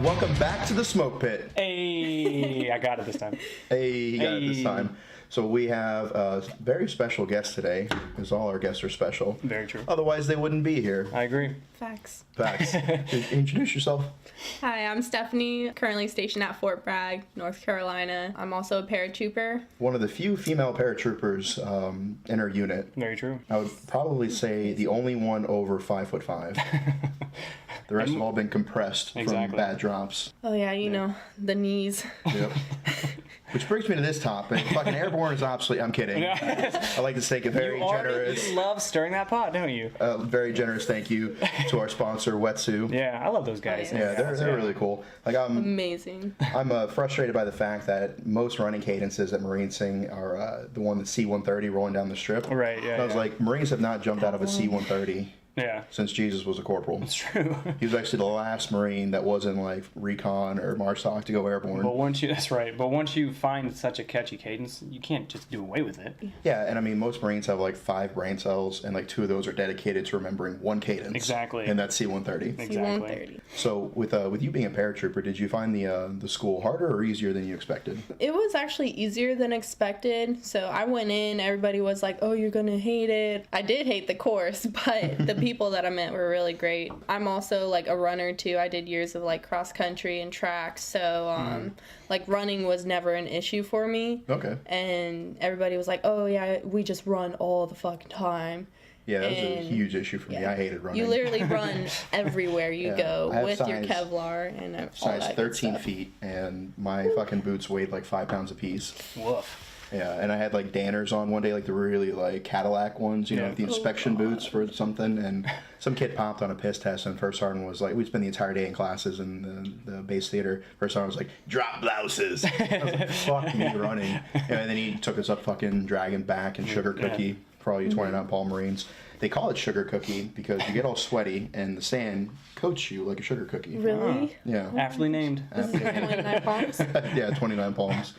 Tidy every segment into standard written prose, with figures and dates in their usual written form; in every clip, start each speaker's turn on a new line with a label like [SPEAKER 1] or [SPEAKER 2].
[SPEAKER 1] Welcome back to the smoke pit.
[SPEAKER 2] Hey, I got it this time.
[SPEAKER 1] Hey, he got it this time. So we have a very special guest today, because all our guests are special.
[SPEAKER 2] Very true.
[SPEAKER 1] Otherwise, they wouldn't be here.
[SPEAKER 2] I agree.
[SPEAKER 3] Facts.
[SPEAKER 1] Introduce yourself.
[SPEAKER 3] Hi, I'm Stephanie, currently stationed at Fort Bragg, North Carolina. I'm also a paratrooper.
[SPEAKER 1] One of the few female paratroopers in our unit.
[SPEAKER 2] Very true.
[SPEAKER 1] I would probably say the only one over 5'5". The rest have all been compressed from bad drops.
[SPEAKER 3] Oh yeah, you know, the knees.
[SPEAKER 1] Yep. Which brings me to this topic. Fucking airborne is obsolete. I'm kidding. I like to take a very generous.
[SPEAKER 2] You love stirring that pot, don't you?
[SPEAKER 1] Very generous thank you to our sponsor, Wetsu.
[SPEAKER 2] Yeah, I love those guys.
[SPEAKER 1] Yeah, they're really cool. Like
[SPEAKER 3] amazing.
[SPEAKER 1] I'm frustrated by the fact that most running cadences that Marines sing are the one, the C-130 rolling down the strip.
[SPEAKER 2] Right. Yeah.
[SPEAKER 1] And I was like, Marines have not jumped out of a C-130.
[SPEAKER 2] Yeah.
[SPEAKER 1] Since Jesus was a corporal.
[SPEAKER 2] It's true.
[SPEAKER 1] He was actually the last Marine that wasn't like recon or MARSOC to go airborne.
[SPEAKER 2] But once you find such a catchy cadence, you can't just do away with it.
[SPEAKER 1] Yeah, and I mean, most Marines have like 5 brain cells, and like 2 of those are dedicated to remembering one cadence.
[SPEAKER 2] Exactly.
[SPEAKER 1] And that's C-130.
[SPEAKER 2] Exactly.
[SPEAKER 3] C-130.
[SPEAKER 1] So with you being a paratrooper, did you find the school harder or easier than you expected?
[SPEAKER 3] It was actually easier than expected. So I went in, everybody was like, oh, you're going to hate it. I did hate the course, but the people that I met were really great. I'm also like a runner too. I did years of like cross country and track, so like running was never an issue for me.
[SPEAKER 1] Okay.
[SPEAKER 3] And everybody was like, oh yeah, we just run all the fucking time.
[SPEAKER 1] Yeah, that was a huge issue for me. I hated running.
[SPEAKER 3] You literally run everywhere you go with your Kevlar and all
[SPEAKER 1] size
[SPEAKER 3] that
[SPEAKER 1] 13 feet, and my fucking boots weighed like 5 pounds apiece.
[SPEAKER 2] Woof.
[SPEAKER 1] Yeah, and I had like Danners on one day, like the really like Cadillac ones, you know, like the inspection boots for something. And some kid popped on a piss test, and first sergeant was like, we'd spend the entire day in classes in the base theater. First sergeant was like, drop blouses. I was like, fuck me running. And then he took us up fucking Dragon Back and Sugar Cookie for all you 29 Paul Marines. They call it Sugar Cookie because you get all sweaty and the sand coats you like a sugar cookie.
[SPEAKER 3] Really?
[SPEAKER 1] Yeah.
[SPEAKER 2] Aptly named.
[SPEAKER 3] This is 29 palms?
[SPEAKER 1] Yeah, 29 palms.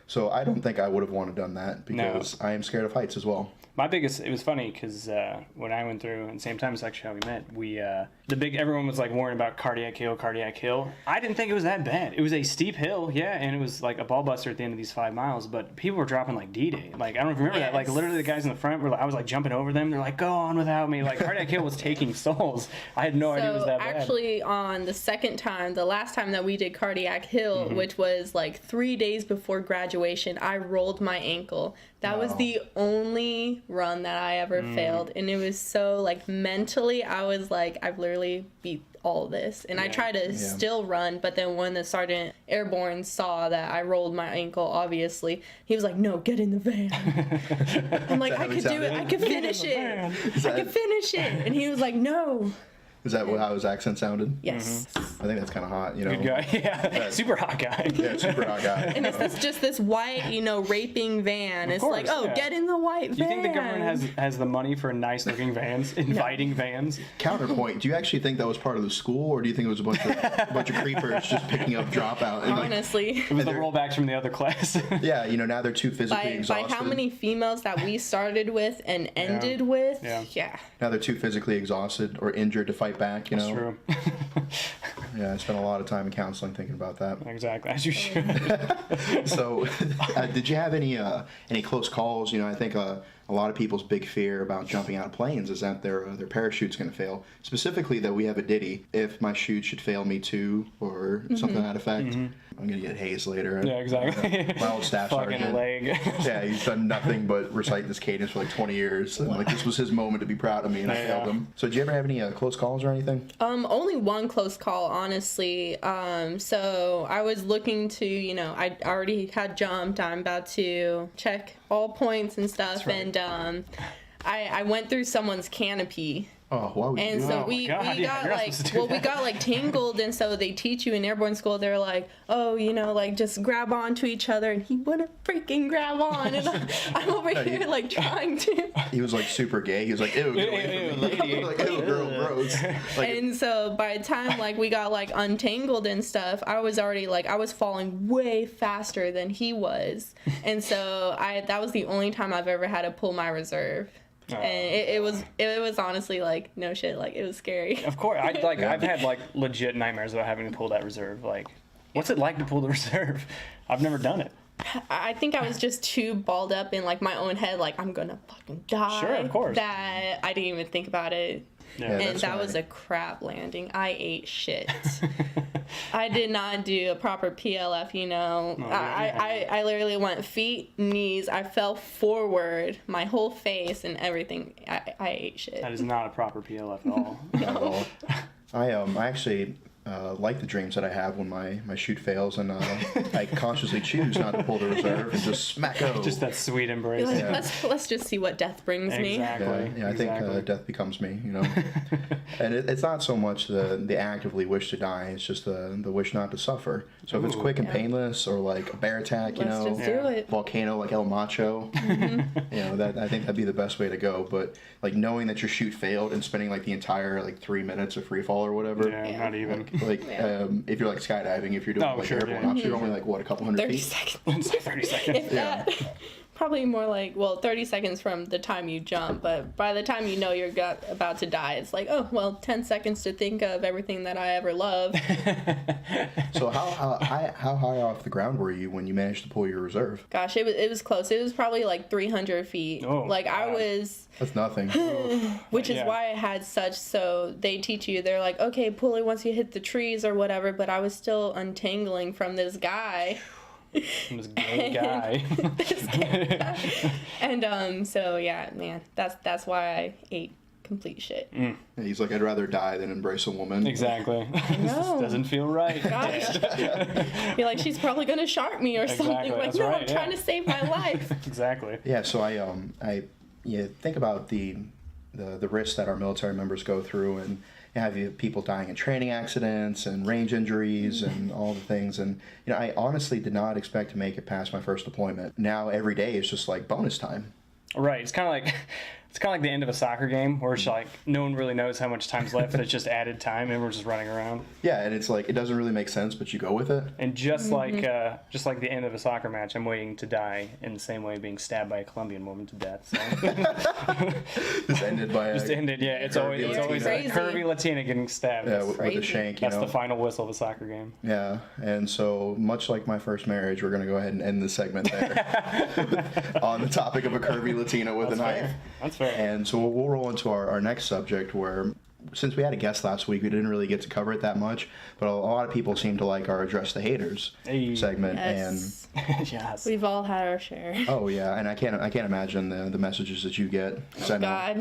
[SPEAKER 1] So I don't think I would have wanted done that because I am scared of heights as well.
[SPEAKER 2] It was funny because when I went through, and same time as actually how we met, everyone was like worrying about cardiac hill. I didn't think it was that bad. It was a steep hill, yeah, and it was like a ball buster at the end of these 5 miles, but people were dropping like D-Day. Like, I don't know if you remember that. Like, literally the guys in the front I was like jumping over them. They're like, go on without me. Like, cardiac hill was taking souls. I had no idea it was that bad.
[SPEAKER 3] Actually, on the last time that we did cardiac hill, which was like 3 days before graduation, I rolled my ankle. That was the only run that I ever failed, and it was so like mentally I was like, I've literally beat all this, and I tried to still run, but then when the sergeant airborne saw that I rolled my ankle, obviously he was like, no, get in the van. I'm like, I could do it, I could finish it, and he was like, no.
[SPEAKER 1] Is that how his accent sounded?
[SPEAKER 3] Yes.
[SPEAKER 1] I think that's kind of hot, you know.
[SPEAKER 2] Good guy, yeah. Super hot guy.
[SPEAKER 1] Yeah, super hot guy.
[SPEAKER 3] And it's just this white, raping van. It's like, get in the white van.
[SPEAKER 2] Do you think the government has the money for nice-looking vans, inviting vans?
[SPEAKER 1] Counterpoint, do you actually think that was part of the school, or do you think it was a bunch of creepers just picking up dropout? And
[SPEAKER 3] honestly.
[SPEAKER 2] It was the rollbacks from the other class.
[SPEAKER 1] Yeah, now they're too physically exhausted.
[SPEAKER 3] By how many females that we started with and ended with,
[SPEAKER 1] Now they're too physically exhausted or injured to fight back,
[SPEAKER 2] That's true.
[SPEAKER 1] Yeah, I spent a lot of time in counseling thinking about that.
[SPEAKER 2] Exactly, as you should.
[SPEAKER 1] So, did you have any close calls? I think a lot of people's big fear about jumping out of planes is that their parachute's going to fail. Specifically, that we have a ditty. If my chute should fail me too, or something to that effect. I'm going to get hazed later.
[SPEAKER 2] Yeah, exactly.
[SPEAKER 1] My old staff sergeant.
[SPEAKER 2] Fucking leg.
[SPEAKER 1] Yeah, he's done nothing but recite this cadence for like 20 years. And this was his moment to be proud of me, and I failed him. So, did you ever have any close calls or anything?
[SPEAKER 3] Only one close call, honestly. So I was looking to, I already had jumped. I'm about to check all points and stuff, and I went through someone's canopy.
[SPEAKER 1] Oh, why would you do that?
[SPEAKER 3] So we got like tangled, and so they teach you in airborne school. They're like, oh, just grab onto each other, and he wouldn't freaking grab on, and I'm over here like trying to.
[SPEAKER 1] He was like super gay. He was like, ew, get away from me. Like, ew, girl, gross.
[SPEAKER 3] And so by the time we got like untangled and stuff, I was already I was falling way faster than he was, and so that was the only time I've ever had to pull my reserve. And it was honestly like no shit, like it was scary.
[SPEAKER 2] Of course, I've had like legit nightmares about having to pull that reserve. Like, what's it like to pull the reserve? I've never done it.
[SPEAKER 3] I think I was just too balled up in like my own head, like I'm gonna fucking die.
[SPEAKER 2] Sure, of course.
[SPEAKER 3] That I didn't even think about it.
[SPEAKER 2] Yeah,
[SPEAKER 3] And
[SPEAKER 1] that's
[SPEAKER 3] that
[SPEAKER 1] why-
[SPEAKER 3] was a crap landing. I ate shit. I did not do a proper PLF, you know. I literally went feet, knees. I fell forward, my whole face and everything. I ate shit.
[SPEAKER 2] That is not a proper PLF at all.
[SPEAKER 1] Not at all. I actually like the dreams that I have when my shoot fails, and I consciously choose not to pull the reserve and just smack go.
[SPEAKER 2] Just that sweet embrace.
[SPEAKER 3] Like,
[SPEAKER 1] Yeah.
[SPEAKER 3] let's just see what death brings me.
[SPEAKER 2] Exactly.
[SPEAKER 1] Yeah, I think
[SPEAKER 2] exactly.
[SPEAKER 1] death becomes me, you know. And it's not so much the actively wish to die; it's just the wish not to suffer. So if it's
[SPEAKER 2] Ooh.
[SPEAKER 1] quick and
[SPEAKER 3] Yeah.
[SPEAKER 1] painless, or like a bear attack, you
[SPEAKER 3] Let's
[SPEAKER 1] know,
[SPEAKER 3] just do
[SPEAKER 2] Yeah.
[SPEAKER 3] it.
[SPEAKER 1] volcano like El Macho, you know, that I think that'd be the best way to go. But like knowing that your shoot failed and spending like the entire like 3 minutes of free fall or whatever.
[SPEAKER 2] Yeah,
[SPEAKER 3] Yeah.
[SPEAKER 2] not even.
[SPEAKER 1] Like
[SPEAKER 3] Yeah.
[SPEAKER 1] if you're like skydiving, if you're doing
[SPEAKER 2] Oh,
[SPEAKER 1] like
[SPEAKER 2] sure,
[SPEAKER 1] airborne
[SPEAKER 2] yeah.
[SPEAKER 1] ops, you're only like what, a couple hundred
[SPEAKER 3] 30
[SPEAKER 1] feet.
[SPEAKER 3] seconds.
[SPEAKER 2] It's like 30 seconds.
[SPEAKER 3] If that. Probably more like, well, 30 seconds from the time you jump, but by the time you know you're about to die, it's like, oh, well, 10 seconds to think of everything that I ever loved.
[SPEAKER 1] So how high off the ground were you when you managed to pull your reserve?
[SPEAKER 3] Gosh, it was close. It was probably like 300 feet.
[SPEAKER 2] Oh,
[SPEAKER 3] like I
[SPEAKER 2] God.
[SPEAKER 3] was,
[SPEAKER 1] That's nothing.
[SPEAKER 3] which is
[SPEAKER 2] Yeah.
[SPEAKER 3] why I had so they teach you, they're like, okay, pull it once you hit the trees or whatever, but I was still untangling from this guy.
[SPEAKER 2] I'm this gay guy.
[SPEAKER 3] And so yeah, man, that's why I ate complete shit.
[SPEAKER 1] He's like, I'd rather die than embrace a woman.
[SPEAKER 2] Exactly. This
[SPEAKER 3] know.
[SPEAKER 2] doesn't feel right.
[SPEAKER 3] Gosh. You're like, she's probably gonna shark me or something.
[SPEAKER 2] Exactly,
[SPEAKER 3] Like,
[SPEAKER 2] that's
[SPEAKER 3] no,
[SPEAKER 2] right,
[SPEAKER 3] I'm trying
[SPEAKER 2] yeah.
[SPEAKER 3] to save my life.
[SPEAKER 2] Exactly.
[SPEAKER 1] Yeah, so I think about the risks that our military members go through, and you have people dying in training accidents and range injuries and all the things. And you know, I honestly did not expect to make it past my first deployment. Now every day is just like bonus time.
[SPEAKER 2] Right. It's kind of like the end of a soccer game where it's like no one really knows how much time's left, and it's just added time, and we're just running around.
[SPEAKER 1] Yeah, and it's like it doesn't really make sense, but you go with it.
[SPEAKER 2] And just like the end of a soccer match, I'm waiting to die in the same way being stabbed by a Colombian woman to death. So.
[SPEAKER 1] Just ended by
[SPEAKER 2] Just ended. Yeah, it's
[SPEAKER 1] Curvy
[SPEAKER 2] always a
[SPEAKER 3] Latina.
[SPEAKER 2] curvy Latina getting stabbed.
[SPEAKER 1] yeah,
[SPEAKER 2] That's,
[SPEAKER 1] with a
[SPEAKER 3] Crazy.
[SPEAKER 1] shank. You
[SPEAKER 2] that's
[SPEAKER 1] know.
[SPEAKER 2] the final whistle of a soccer game.
[SPEAKER 1] Yeah, and so much like my first marriage, we're gonna go ahead and end the segment there on the topic of a curvy Latina with a knife.
[SPEAKER 2] That's fair.
[SPEAKER 1] And so we'll roll into our next subject where, since we had a guest last week, we didn't really get to cover it that much, but a lot of people seem to like our Address the Haters
[SPEAKER 2] Hey.
[SPEAKER 1] segment.
[SPEAKER 3] Yes.
[SPEAKER 2] Yes.
[SPEAKER 3] We've all had our share.
[SPEAKER 1] And oh yeah, and I can't imagine the messages that you get. 'Cause I know,
[SPEAKER 3] God.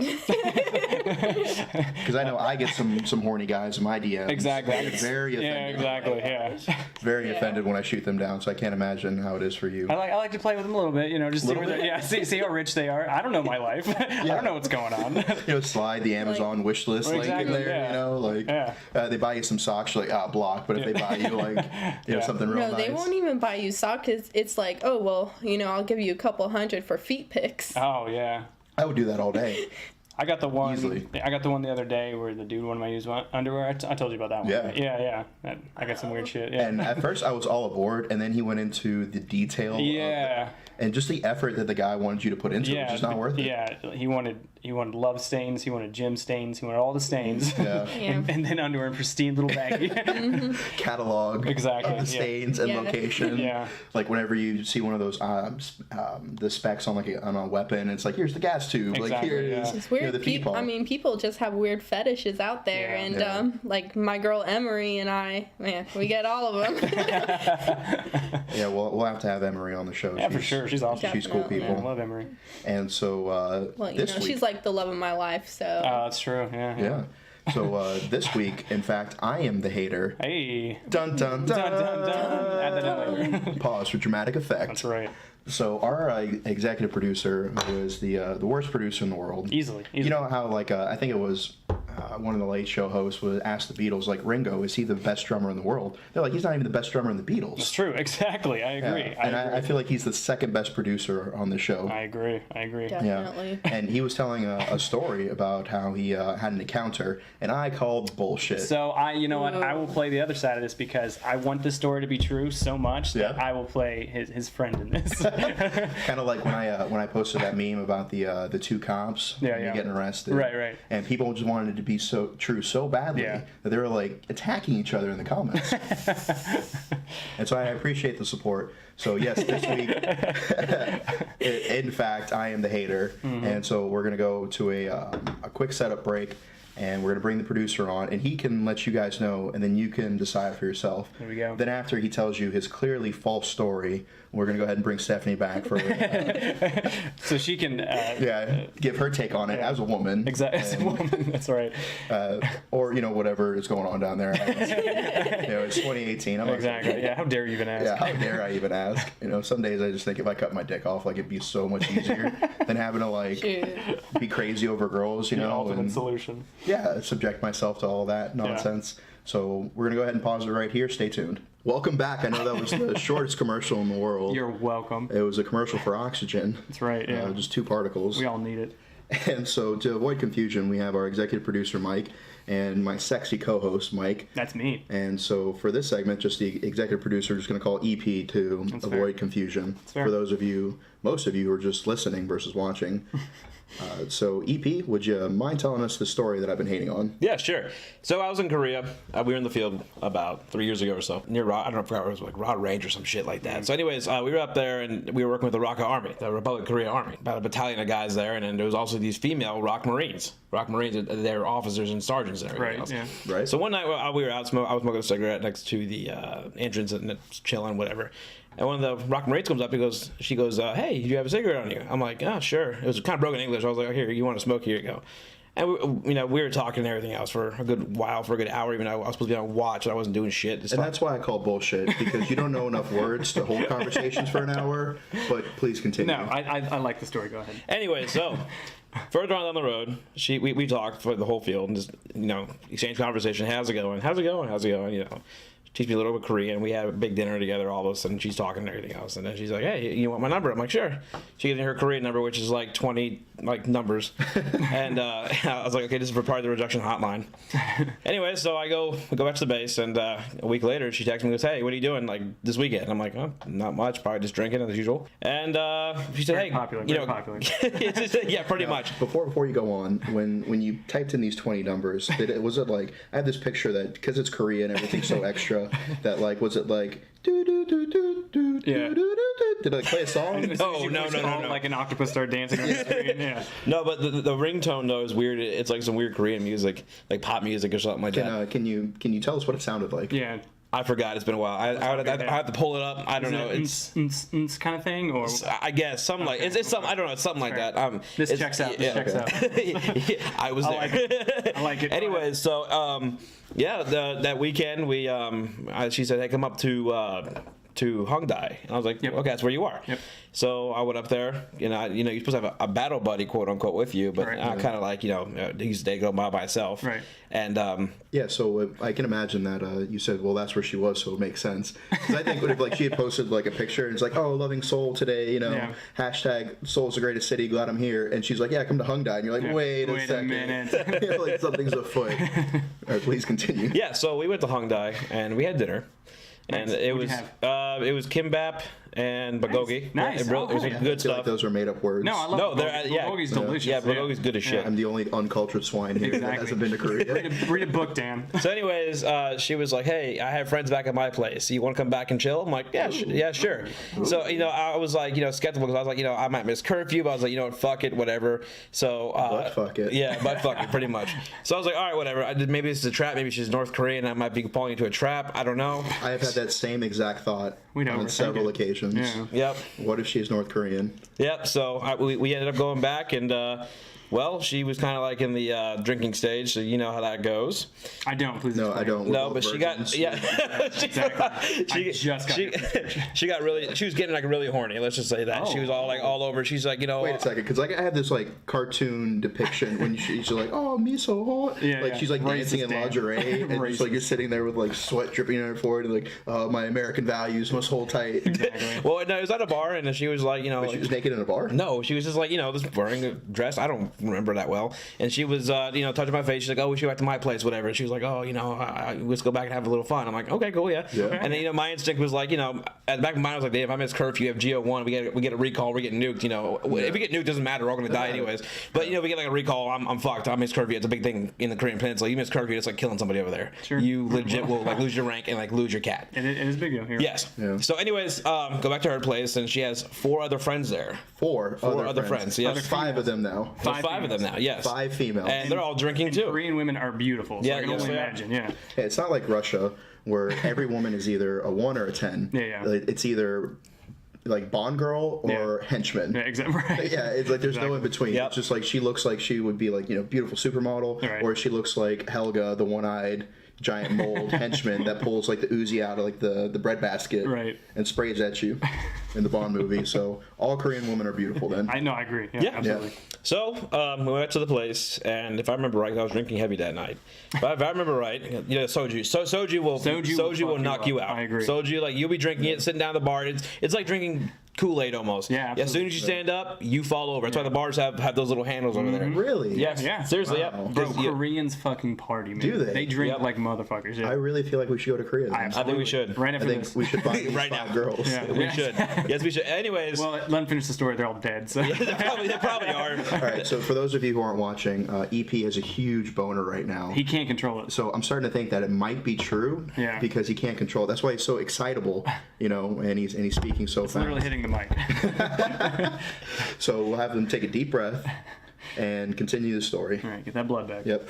[SPEAKER 1] because I know I get some horny guys in my DMs.
[SPEAKER 2] Exactly.
[SPEAKER 1] I get very
[SPEAKER 2] Yeah,
[SPEAKER 1] offended.
[SPEAKER 2] exactly. Yeah.
[SPEAKER 1] Very
[SPEAKER 3] Yeah.
[SPEAKER 1] offended when I shoot them down, so I can't imagine how it is for you.
[SPEAKER 2] I like to play with them a little bit, just see
[SPEAKER 1] Little
[SPEAKER 2] where
[SPEAKER 1] bit?
[SPEAKER 2] see how rich they are. I don't know my life. I don't know what's going on.
[SPEAKER 1] You know, slide the Amazon wish list link in
[SPEAKER 2] Exactly,
[SPEAKER 1] there.
[SPEAKER 2] yeah.
[SPEAKER 1] You know, like
[SPEAKER 2] Yeah.
[SPEAKER 1] they buy you some socks, you're like block. But if they buy you like
[SPEAKER 2] Yeah.
[SPEAKER 1] something real
[SPEAKER 3] No,
[SPEAKER 1] nice,
[SPEAKER 3] they won't even buy you socks. It's like, oh, well, I'll give you a couple $100 for feet pics.
[SPEAKER 2] Oh yeah.
[SPEAKER 1] I would do that all day.
[SPEAKER 2] I got the one.
[SPEAKER 1] Easily.
[SPEAKER 2] I got the one the other day where the dude wanted my used underwear. I told you about that one.
[SPEAKER 1] Yeah.
[SPEAKER 2] right? Yeah. I got some weird shit. Yeah.
[SPEAKER 1] And at first I was all aboard, and then he went into the detail.
[SPEAKER 2] Yeah.
[SPEAKER 1] And just the effort that the guy wanted you to put into it was just not worth it.
[SPEAKER 2] Yeah, he wanted love stains, he wanted gym stains, he wanted all the stains.
[SPEAKER 1] Yeah.
[SPEAKER 3] Yeah.
[SPEAKER 2] and then underwear in pristine little baggie.
[SPEAKER 1] Catalog.
[SPEAKER 2] Exactly,
[SPEAKER 1] Of the
[SPEAKER 2] yeah.
[SPEAKER 1] stains and
[SPEAKER 3] Yeah.
[SPEAKER 1] location.
[SPEAKER 2] Yeah.
[SPEAKER 1] Like whenever you see one of those the specs on on a weapon, it's like here's the gas tube. Like
[SPEAKER 2] Exactly,
[SPEAKER 1] here
[SPEAKER 2] yeah.
[SPEAKER 1] is
[SPEAKER 3] It's weird.
[SPEAKER 1] the
[SPEAKER 3] People, people just have weird fetishes out there,
[SPEAKER 2] Yeah.
[SPEAKER 3] and
[SPEAKER 1] Yeah.
[SPEAKER 3] like my girl Emery and I, man, we get all of them.
[SPEAKER 1] Yeah, we'll have to have Emery on the show.
[SPEAKER 2] Yeah, for sure. She's awesome.
[SPEAKER 1] She's cool
[SPEAKER 3] Definitely.
[SPEAKER 1] people.
[SPEAKER 2] I love Emery.
[SPEAKER 1] And so
[SPEAKER 3] Well,
[SPEAKER 1] this week,
[SPEAKER 3] she's like the love of my life. So
[SPEAKER 2] That's true. Yeah.
[SPEAKER 1] yeah. So this week, in fact, I am the hater.
[SPEAKER 2] Hey.
[SPEAKER 1] Dun dun dun.
[SPEAKER 2] Dun, dun, dun. Add that in later.
[SPEAKER 1] Pause for dramatic effect.
[SPEAKER 2] That's right.
[SPEAKER 1] So our executive producer, who is the worst producer in the world.
[SPEAKER 2] Easily.
[SPEAKER 1] You know how like I think it was one of the Late Show hosts was asked the Beatles, like, Ringo, is he the best drummer in the world? They're like, he's not even the best drummer in the Beatles.
[SPEAKER 2] It's true. Exactly. I agree.
[SPEAKER 1] And I feel like he's the second best producer on the show.
[SPEAKER 2] I agree.
[SPEAKER 3] Definitely.
[SPEAKER 1] Yeah. And he was telling a story about how he had an encounter, and I called bullshit.
[SPEAKER 2] So you know what? I will play the other side of this because I want this story to be true so much that I will play his friend in this.
[SPEAKER 1] Kind of like when I posted that meme about the two cops getting arrested.
[SPEAKER 2] Right.
[SPEAKER 1] And people just wanted it to be so true so badly that they were like attacking each other in the comments. And so I appreciate the support. So yes, this week, in fact, I am the hater, and so we're gonna go to a quick setup break. And we're going to bring the producer on, and he can let you guys know, and then you can decide for yourself.
[SPEAKER 2] There we go.
[SPEAKER 1] Then after he tells you his clearly false story, we're going to go ahead and bring Stephanie back for
[SPEAKER 2] so she can
[SPEAKER 1] give her take on it as a woman.
[SPEAKER 2] Exactly, as a woman. That's right.
[SPEAKER 1] Or whatever is going on down there. It's 2018.
[SPEAKER 2] Exactly. Yeah. How dare you even ask?
[SPEAKER 1] Yeah. How dare I even ask? Some days I just think if I cut my dick off, like it'd be so much easier than having to be crazy over girls.
[SPEAKER 2] The ultimate solution.
[SPEAKER 1] Yeah, subject myself to all that nonsense. So we're going to go ahead and pause it right here. Stay tuned. Welcome back. I know that was the shortest commercial in the world.
[SPEAKER 2] You're welcome.
[SPEAKER 1] It was a commercial for oxygen.
[SPEAKER 2] That's right, yeah.
[SPEAKER 1] Just 2 particles.
[SPEAKER 2] We all need it.
[SPEAKER 1] And so to avoid confusion, we have our executive producer, Mike, and my sexy co-host, Mike.
[SPEAKER 2] That's me.
[SPEAKER 1] And so for this segment, just the executive producer is going to call EP to avoid confusion. For those of you, most of you who are just listening versus watching. So, EP, would you mind telling us the story that I've been hating on?
[SPEAKER 4] Yeah, sure. So I was in Korea. We were in the field about 3 years ago or so, near I don't know if it was like Rod Range or some shit like that. So anyways, we were up there and we were working with the ROK Army, the Republic of Korea Army, about a battalion of guys there, and then there was also these female ROK Marines. ROK Marines, they're officers and sergeants and everything else.
[SPEAKER 2] Yeah.
[SPEAKER 1] Right.
[SPEAKER 4] So one night we were out, I was smoking a cigarette next to the entrance and chilling, whatever. And one of the ROK Marines comes up, she goes, hey, do you have a cigarette on you? I'm like, oh, sure. It was kind of broken English. I was like, oh, here, you want to smoke? Here you go. And we were talking and everything else for a good while, for a good hour. Even though I was supposed to be on watch and I wasn't doing shit.
[SPEAKER 1] And that's why I call bullshit, because you don't know enough words to hold conversations for an hour. But please continue.
[SPEAKER 2] No, I like the story. Go ahead.
[SPEAKER 4] Anyway, so further on down the road, we talked for the whole field and just exchange conversation. How's it going? How's it going? How's it going? Teach me a little bit of Korean. We had a big dinner together, all of us, and she's talking and everything else. And then she's like, hey, you want my number? I'm like, sure. She gives me her Korean number, which is like 20 numbers. And I was like, okay, this is for part of the reduction hotline. Anyway, so we go back to the base, and a week later, she texts me and goes, hey, what are you doing like this weekend? I'm like, oh, not much, probably just drinking as usual. And she said,
[SPEAKER 2] very
[SPEAKER 4] hey,
[SPEAKER 2] popular.
[SPEAKER 4] Yeah, pretty much.
[SPEAKER 1] Before you go on, when you typed in these 20 numbers, was it like, I have this picture that, because it's Korean, everything's so extra, that like, was it like, do do do do do do do do? Did I play a song?
[SPEAKER 4] No.
[SPEAKER 2] Like an octopus started dancing on the screen. Yeah.
[SPEAKER 4] No, but the ringtone though is weird. It's like some weird Korean music, like pop music or something like that.
[SPEAKER 1] Can you tell us what it sounded like?
[SPEAKER 2] Yeah.
[SPEAKER 4] I forgot. It's been a while. I have to pull it up. I don't know.
[SPEAKER 2] It's kind of thing, or
[SPEAKER 4] I guess something like it's something. I don't know. It's something like that.
[SPEAKER 2] This checks out. This checks out.
[SPEAKER 4] I was there.
[SPEAKER 2] I like it.
[SPEAKER 4] Anyways, so that weekend she said, "Hey, come up to Hongdae," and I was like,
[SPEAKER 2] Yep.
[SPEAKER 4] "Okay, that's where you are."
[SPEAKER 2] Yep.
[SPEAKER 4] So I went up there. You're supposed to have a battle buddy, quote unquote, with you, but
[SPEAKER 2] Right.
[SPEAKER 4] I kind of like he's going by himself.
[SPEAKER 2] Right.
[SPEAKER 4] And
[SPEAKER 1] Yeah, so I can imagine that you said, well, that's where she was, so it makes sense. Because I think what if like she had posted like a picture and it's like, oh, loving Seoul today, hashtag Seoul's the greatest city, glad I'm here, and she's like, yeah, come to Hongdae, and you're like, wait a second,
[SPEAKER 2] minute.
[SPEAKER 1] like something's afoot. All right, please continue.
[SPEAKER 4] yeah, so we went to Hongdae and we had dinner. And
[SPEAKER 2] Nice.
[SPEAKER 4] it
[SPEAKER 2] What'd
[SPEAKER 4] was
[SPEAKER 2] you
[SPEAKER 4] it was kimbap and bulgogi.
[SPEAKER 2] Nice.
[SPEAKER 4] It was
[SPEAKER 2] Oh,
[SPEAKER 4] good
[SPEAKER 1] I feel
[SPEAKER 4] stuff.
[SPEAKER 1] like those are made up words.
[SPEAKER 2] No, I love
[SPEAKER 4] No,
[SPEAKER 2] bulgogi.
[SPEAKER 4] they're
[SPEAKER 2] Bulgogi's delicious.
[SPEAKER 4] Yeah, bulgogi's good as shit.
[SPEAKER 1] I'm the only uncultured swine here that
[SPEAKER 2] Exactly.
[SPEAKER 1] hasn't been to Korea.
[SPEAKER 2] Read a book, Dan.
[SPEAKER 4] So, anyways, she was like, "Hey, I have friends back at my place. You want to come back and chill?" I'm like, "Yeah, yeah, sure." So, I was like, skeptical because I was like, I might miss curfew, but I was like, what, fuck it, whatever. So,
[SPEAKER 1] But fuck it.
[SPEAKER 4] Yeah, but fuck it, pretty much. So I was like, all right, whatever. Maybe this is a trap. Maybe she's North Korean. I might be falling into a trap. I don't know.
[SPEAKER 1] I have had that same exact thought
[SPEAKER 2] We'd
[SPEAKER 1] on
[SPEAKER 2] overthink
[SPEAKER 1] several
[SPEAKER 2] it.
[SPEAKER 1] occasions.
[SPEAKER 2] Yeah.
[SPEAKER 4] Yep.
[SPEAKER 1] What if she's North Korean?
[SPEAKER 4] Yep. So we ended up going back and. Well, she was kind of like in the drinking stage, so you know how that goes.
[SPEAKER 2] I don't. Please.
[SPEAKER 1] No, I
[SPEAKER 2] explain.
[SPEAKER 1] don't. We're
[SPEAKER 4] No,
[SPEAKER 1] both
[SPEAKER 4] but she
[SPEAKER 1] virgins.
[SPEAKER 4] got
[SPEAKER 2] Exactly. I just got
[SPEAKER 4] she got really. She was getting like really horny. Let's just say that she was all over. She's like,
[SPEAKER 1] Wait a second, because like I have this like cartoon depiction when she's like, "Oh, me so hot,"
[SPEAKER 2] Yeah,
[SPEAKER 1] like
[SPEAKER 2] yeah.
[SPEAKER 1] she's like dancing in
[SPEAKER 2] Racist, Dan.
[SPEAKER 1] lingerie, and just like you're sitting there with like sweat dripping on her forehead, and like, my American values must hold tight.
[SPEAKER 4] well, no, it was at a bar, and she was like, you know,
[SPEAKER 1] She was naked in a bar.
[SPEAKER 4] no, she was just like, you know, just wearing a dress. I don't remember that well. And she was, you know, touching my face. She's like, "Oh, we should go back to my place, whatever." And she was like, "Oh, you know, let's go back and have a little fun." I'm like, "Okay, cool, yeah." And then, you know, my instinct was like, you know, at the back of my mind I was like, "If I miss curfew, you have GO1, we get a recall, we get nuked. You know, if we get nuked, doesn't matter. We're all gonna die anyways. But you know, we get like a recall. I'm fucked. I miss curfew. It's a big thing in the Korean Peninsula. You miss curfew, it's like killing somebody over there.
[SPEAKER 2] Sure.
[SPEAKER 4] You legit will like lose your rank and like lose your cat.
[SPEAKER 2] It is a big deal here.
[SPEAKER 4] Yes.
[SPEAKER 1] Yeah.
[SPEAKER 4] So, anyways, go back to her place, and she has 4 other friends there.
[SPEAKER 1] Four
[SPEAKER 4] other friends, yes.
[SPEAKER 1] There's 5 of them now.
[SPEAKER 4] There's 5 of them now. Yes.
[SPEAKER 1] 5 females.
[SPEAKER 4] And they're all drinking too.
[SPEAKER 2] Korean women are beautiful. So
[SPEAKER 4] Yeah,
[SPEAKER 2] I can
[SPEAKER 4] yes,
[SPEAKER 2] only
[SPEAKER 4] they are.
[SPEAKER 2] imagine. Yeah.
[SPEAKER 1] It's not like Russia where every woman is either a 1 or a 10.
[SPEAKER 2] Yeah.
[SPEAKER 1] Like, it's either like Bond girl or henchman.
[SPEAKER 2] Yeah. Exactly. Right.
[SPEAKER 1] Yeah, it's like there's no in between.
[SPEAKER 4] Yep.
[SPEAKER 1] It's just like she looks like she would be like, you know, beautiful supermodel,
[SPEAKER 2] Right.
[SPEAKER 1] or she looks like Helga, the one-eyed giant mold henchman that pulls like the Uzi out of like the bread basket
[SPEAKER 2] Right.
[SPEAKER 1] and sprays at you in the Bond movie. So all Korean women are beautiful then.
[SPEAKER 2] I know. I agree. Yeah.
[SPEAKER 4] Yeah.
[SPEAKER 2] Absolutely.
[SPEAKER 4] So we went to the place, and if I remember right, I was drinking heavy that night. But if I remember right, you know, soju. Soju will
[SPEAKER 2] Soju will
[SPEAKER 4] knock
[SPEAKER 2] fuck
[SPEAKER 4] you
[SPEAKER 2] you
[SPEAKER 4] out.
[SPEAKER 2] up. I agree.
[SPEAKER 4] Soju, like you'll be drinking it, sitting down at the bar. It's like drinking Kool-Aid almost.
[SPEAKER 2] Yeah,
[SPEAKER 4] As soon as you stand up, you fall over. That's why the bars have those little handles over there.
[SPEAKER 1] Really?
[SPEAKER 4] Yes.
[SPEAKER 2] Yeah.
[SPEAKER 4] Seriously.
[SPEAKER 1] Wow.
[SPEAKER 4] Yep.
[SPEAKER 2] Bro,
[SPEAKER 4] 'Cause, yeah,
[SPEAKER 2] Koreans fucking party, man.
[SPEAKER 1] Do they?
[SPEAKER 2] They drink
[SPEAKER 4] Yep.
[SPEAKER 2] like motherfuckers. Yeah.
[SPEAKER 1] I really feel like we should go to Korea. Then.
[SPEAKER 4] I think we should.
[SPEAKER 2] Right
[SPEAKER 1] I
[SPEAKER 2] after
[SPEAKER 1] think
[SPEAKER 2] this.
[SPEAKER 1] we should find these
[SPEAKER 4] Right
[SPEAKER 1] 5
[SPEAKER 4] now.
[SPEAKER 1] girls.
[SPEAKER 2] Yeah.
[SPEAKER 4] We should. Yes, we should. Anyways,
[SPEAKER 2] Well, let them finish the story. They're all dead. So.
[SPEAKER 4] they probably are.
[SPEAKER 1] All right, so for those of you who aren't watching, EP has a huge boner right now.
[SPEAKER 2] He can't control it.
[SPEAKER 1] So I'm starting to think that it might be true.
[SPEAKER 2] Yeah.
[SPEAKER 1] Because he can't control it. That's why he's so excitable, you know, and he's speaking so fast.
[SPEAKER 2] Literally hitting the mic.
[SPEAKER 1] So we'll have them take a deep breath and continue the story.
[SPEAKER 2] All right, get that blood back.
[SPEAKER 1] Yep.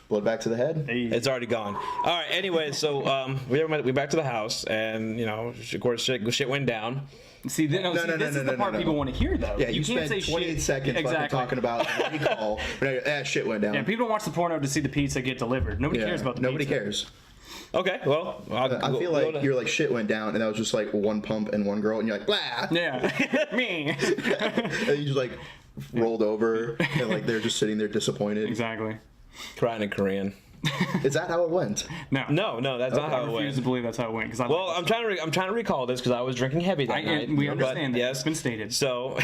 [SPEAKER 1] Blood back to the head.
[SPEAKER 2] Hey.
[SPEAKER 4] It's already gone. All right. Anyway, so we back to the house, and you know, of course, shit went down.
[SPEAKER 2] See, this is the part people want to hear, though.
[SPEAKER 1] Yeah, you
[SPEAKER 2] can't
[SPEAKER 1] spent
[SPEAKER 2] say
[SPEAKER 1] 28
[SPEAKER 2] shit.
[SPEAKER 1] seconds fucking
[SPEAKER 2] exactly.
[SPEAKER 1] talking about recall. That shit went down.
[SPEAKER 2] Yeah, people don't watch the porno to see the pizza get delivered. Nobody cares about the
[SPEAKER 1] Nobody
[SPEAKER 2] pizza.
[SPEAKER 1] cares.
[SPEAKER 4] Okay. Well,
[SPEAKER 1] I feel like you're like shit went down, and that was just like one pump and one girl, and you're like, blah.
[SPEAKER 2] Yeah, me.
[SPEAKER 1] And you just like rolled over, and like they're just sitting there disappointed.
[SPEAKER 2] Exactly.
[SPEAKER 4] crying in Korean.
[SPEAKER 1] Is that how it went?
[SPEAKER 2] No.
[SPEAKER 4] No, that's not
[SPEAKER 2] I
[SPEAKER 4] how it
[SPEAKER 2] refuse
[SPEAKER 4] went.
[SPEAKER 2] to believe that's how it went. Cause
[SPEAKER 4] Well, I'm trying to recall this because I was drinking heavy that night.
[SPEAKER 2] we
[SPEAKER 4] but
[SPEAKER 2] understand that.
[SPEAKER 4] Yes,
[SPEAKER 2] It's been stated.
[SPEAKER 4] So,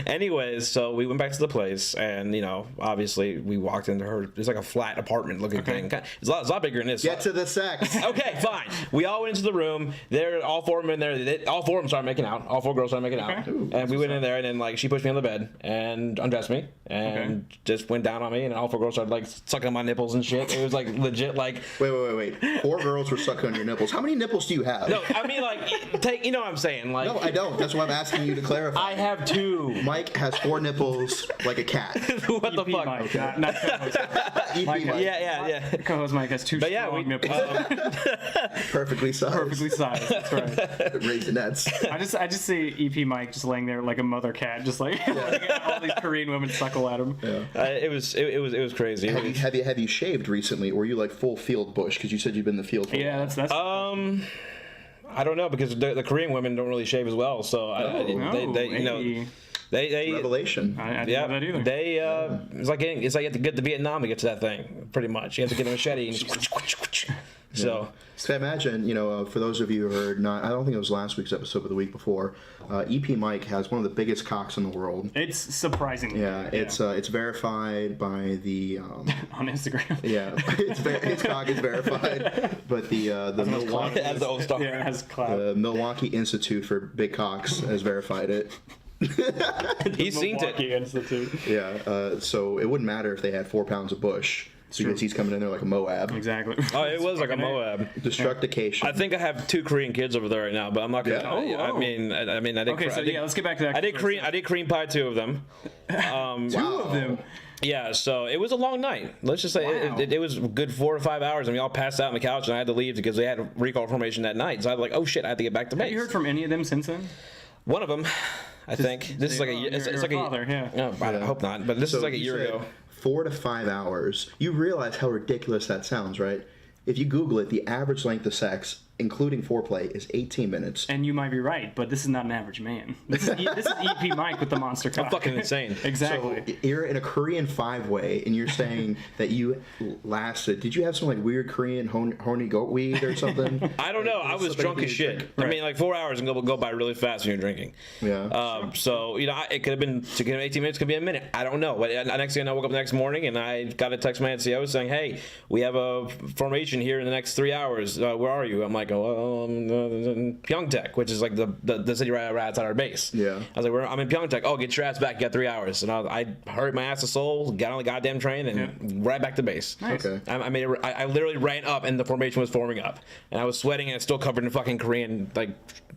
[SPEAKER 4] anyways, so we went back to the place, and you know, obviously, we walked into her. It's like a flat apartment looking thing. It's a lot bigger than this.
[SPEAKER 1] Get to the sex.
[SPEAKER 4] Okay, fine. We all went into the room. There, all 4 of them in there. All 4 of them started making out. All 4 girls started making out.
[SPEAKER 2] Ooh,
[SPEAKER 4] and we went in there, and then like she pushed me on the bed and undressed me, and just went down on me, and all 4 girls started like sucking on my nipples and shit. It was like legit, like.
[SPEAKER 1] Wait. 4 girls were sucking on your nipples. How many nipples do you have?
[SPEAKER 4] No, I mean like you know what I'm saying, like.
[SPEAKER 1] No, I don't. That's why I'm asking you to clarify.
[SPEAKER 4] I have 2.
[SPEAKER 1] Mike has 4 nipples like a cat.
[SPEAKER 4] What the
[SPEAKER 2] EP
[SPEAKER 4] fuck?
[SPEAKER 2] Mike, not co-host.
[SPEAKER 1] EP
[SPEAKER 2] Mike,
[SPEAKER 1] Mike,
[SPEAKER 2] yeah. Co-host Mike has 2
[SPEAKER 4] But yeah,
[SPEAKER 2] strong
[SPEAKER 4] we-
[SPEAKER 2] nipples.
[SPEAKER 1] perfectly sized.
[SPEAKER 2] Perfectly sized. That's right.
[SPEAKER 1] Raisinets.
[SPEAKER 2] I just see EP Mike just laying there like a mother cat, just like all these Korean women suckle at him.
[SPEAKER 1] Yeah.
[SPEAKER 4] It was crazy.
[SPEAKER 1] Have you shaved recently? Or were you like full field bush? Because you said you've been in the field for a
[SPEAKER 2] Yeah,
[SPEAKER 1] while.
[SPEAKER 2] that's.
[SPEAKER 4] I don't know because the Korean women don't really shave as well, so they you know they
[SPEAKER 1] Revelation.
[SPEAKER 2] I didn't
[SPEAKER 4] yeah
[SPEAKER 2] know that either.
[SPEAKER 4] they it's like you have to get to Vietnam to get to that thing pretty much. You have to get a machete and just so.
[SPEAKER 1] So I imagine, for those of you who heard not, I don't think it was last week's episode, but the week before, EP Mike has one of the biggest cocks in the world.
[SPEAKER 2] It's surprising.
[SPEAKER 1] Yeah, it's verified by the
[SPEAKER 2] on Instagram.
[SPEAKER 1] yeah, his cock is verified, but the Milwaukee
[SPEAKER 4] As the old star.
[SPEAKER 2] Yeah, it has clout.
[SPEAKER 1] Milwaukee Institute for Big Cocks has verified it.
[SPEAKER 4] He's seen
[SPEAKER 2] Milwaukee
[SPEAKER 4] it.
[SPEAKER 2] Institute.
[SPEAKER 1] Yeah, so it wouldn't matter if they had 4 pounds of bush because he's coming in there like a Moab.
[SPEAKER 2] Exactly.
[SPEAKER 4] Oh, it was like a Moab.
[SPEAKER 1] Destructication.
[SPEAKER 4] I think I have 2 Korean kids over there right now, but I'm not gonna.
[SPEAKER 1] Yeah?
[SPEAKER 4] I mean, I did.
[SPEAKER 2] Okay, so let's get back to that.
[SPEAKER 4] I did cream pie 2 of them.
[SPEAKER 2] Two of them.
[SPEAKER 4] Yeah, so it was a long night. Let's just say
[SPEAKER 2] Wow.
[SPEAKER 4] it was a good 4 or 5 hours, and we all passed out on the couch, and I had to leave because they had a recall formation that night. So I was like, oh shit, I have to get back to base.
[SPEAKER 2] Have you heard from any of them since then?
[SPEAKER 4] One of them, I think this is like it's like a
[SPEAKER 2] father, yeah.
[SPEAKER 4] No, I hope not. But this
[SPEAKER 1] So
[SPEAKER 4] is like a
[SPEAKER 1] you
[SPEAKER 4] year
[SPEAKER 1] said
[SPEAKER 4] ago.
[SPEAKER 1] 4 to 5 hours. You realize how ridiculous that sounds, right? If you Google it, the average length of sex, including foreplay, is 18 minutes.
[SPEAKER 2] And you might be right, but this is not an average man. This is EP Mike with the monster cock.
[SPEAKER 4] I'm fucking insane.
[SPEAKER 2] Exactly.
[SPEAKER 1] So you're in a Korean 5-way, and you're saying that you lasted. Did you have some like weird Korean horny goat weed or something?
[SPEAKER 4] I don't know. I was
[SPEAKER 1] Something
[SPEAKER 4] drunk
[SPEAKER 1] you
[SPEAKER 4] as shit.
[SPEAKER 1] drink.
[SPEAKER 4] I mean, like 4 hours can go by really fast when you're drinking.
[SPEAKER 1] Yeah.
[SPEAKER 4] So you know, it could have been 18 minutes, could be a minute. I don't know. But next thing I woke up the next morning and I got a text from my NCO saying, "Hey, we have a formation here in the next 3 hours. Where are you?" I'm like, "Oh, in Pyeongtaek, which is like the city right outside our base."
[SPEAKER 1] Yeah.
[SPEAKER 4] I was like, "I'm in Pyeongtaek. Oh, get your ass back. You got 3 hours." And I hurried my ass to Seoul, got on the goddamn train, and right back to base.
[SPEAKER 2] Nice.
[SPEAKER 1] Okay.
[SPEAKER 4] I literally ran up and the formation was forming up, and I was sweating and still covered in fucking Korean like.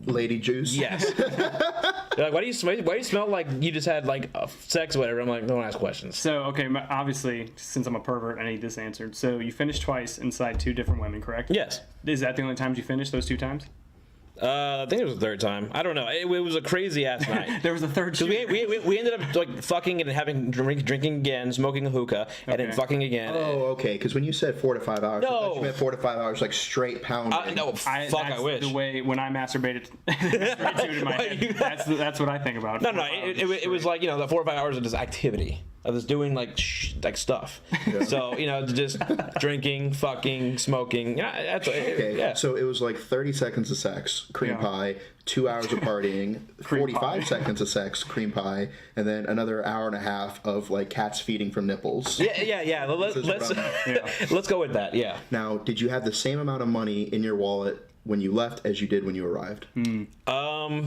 [SPEAKER 1] Lady juice.
[SPEAKER 4] Yes. They're like, why do you smell like you just had like sex or whatever? I'm like, don't ask questions.
[SPEAKER 2] So, okay, obviously, since I'm a pervert, I need this answered. So, you finished twice inside 2 different women, correct?
[SPEAKER 4] Yes.
[SPEAKER 2] Is that the only times you finished, those 2 times?
[SPEAKER 4] I think it was the third time. I don't know. It was a crazy ass night.
[SPEAKER 2] There was a third
[SPEAKER 4] Because
[SPEAKER 2] shoot.
[SPEAKER 4] we ended up like fucking and having drinking again, smoking a hookah, and then
[SPEAKER 2] Okay.
[SPEAKER 4] fucking again.
[SPEAKER 1] Oh, okay. Because when you said 4 to 5 hours, I thought
[SPEAKER 4] No.
[SPEAKER 1] you meant 4 to 5 hours like straight pounding.
[SPEAKER 4] No,
[SPEAKER 2] That's
[SPEAKER 4] I wish.
[SPEAKER 2] the way when I masturbated straight to it in my
[SPEAKER 4] Why
[SPEAKER 2] head.
[SPEAKER 4] you-
[SPEAKER 2] That's what I think about.
[SPEAKER 4] No, it was like, you know, the 4 or 5 hours of just activity. I was doing like stuff. So, you know, just drinking, fucking, smoking. Yeah, that's
[SPEAKER 1] Okay,
[SPEAKER 4] yeah.
[SPEAKER 1] so it was like 30 seconds of sex, cream
[SPEAKER 2] Yeah.
[SPEAKER 1] pie, 2 hours of partying,
[SPEAKER 2] Cream
[SPEAKER 1] 45
[SPEAKER 2] pie.
[SPEAKER 1] seconds of sex, cream pie, and then another hour and a half of like cats feeding from nipples.
[SPEAKER 4] Yeah.
[SPEAKER 1] This is
[SPEAKER 4] Let's
[SPEAKER 1] what I'm-
[SPEAKER 4] let's go with that. Yeah.
[SPEAKER 1] Now, did you have the same amount of money in your wallet when you left as you did when you arrived?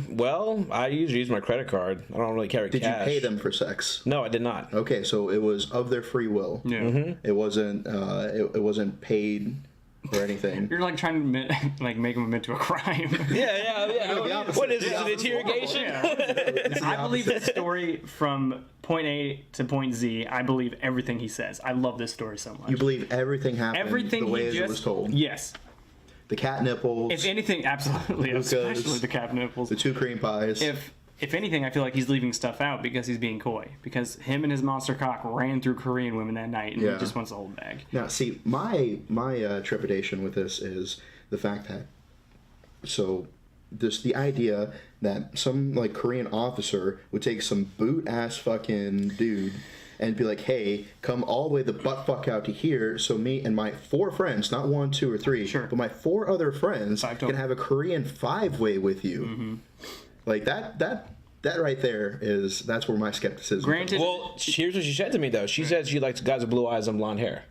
[SPEAKER 4] Well, I usually use my credit card. I don't really carry
[SPEAKER 1] Did
[SPEAKER 4] cash.
[SPEAKER 1] you pay them for sex?
[SPEAKER 4] No, I did not.
[SPEAKER 1] Okay, so it was of their free will.
[SPEAKER 2] Yeah.
[SPEAKER 4] Mm-hmm.
[SPEAKER 1] It wasn't. It wasn't paid or anything.
[SPEAKER 2] You're like trying to like make them admit to a crime.
[SPEAKER 4] Yeah.
[SPEAKER 1] the opposite.
[SPEAKER 4] What is this?
[SPEAKER 1] Yeah,
[SPEAKER 4] An interrogation?
[SPEAKER 2] I believe the story from point A to point Z. I believe everything he says. I love this story so much.
[SPEAKER 1] You believe everything happened
[SPEAKER 2] Everything
[SPEAKER 1] the way
[SPEAKER 2] he
[SPEAKER 1] as
[SPEAKER 2] just
[SPEAKER 1] it was told.
[SPEAKER 2] Yes.
[SPEAKER 1] The cat nipples,
[SPEAKER 2] If anything, absolutely,
[SPEAKER 1] Hookahs.
[SPEAKER 2] especially the cap nipples.
[SPEAKER 1] the 2 cream pies.
[SPEAKER 2] If anything, I feel like he's leaving stuff out because he's being coy. Because him and his monster cock ran through Korean women that night, and
[SPEAKER 1] Yeah.
[SPEAKER 2] he just wants the whole bag.
[SPEAKER 1] Now, see, my trepidation with this is the fact that the idea that some like Korean officer would take some boot ass fucking dude and be like, "Hey, come all the way the butt fuck out to here, so me and my 4 friends, not 1, 2, or 3,
[SPEAKER 2] Sure.
[SPEAKER 1] but my 4 other friends
[SPEAKER 2] 5
[SPEAKER 1] can
[SPEAKER 2] total.
[SPEAKER 1] have a Korean 5-way with you."
[SPEAKER 2] Mm-hmm.
[SPEAKER 1] Like that right there that's where my skepticism.
[SPEAKER 2] Granted,
[SPEAKER 4] Well, here's what she said to me though. She said she likes guys with blue eyes and blonde hair.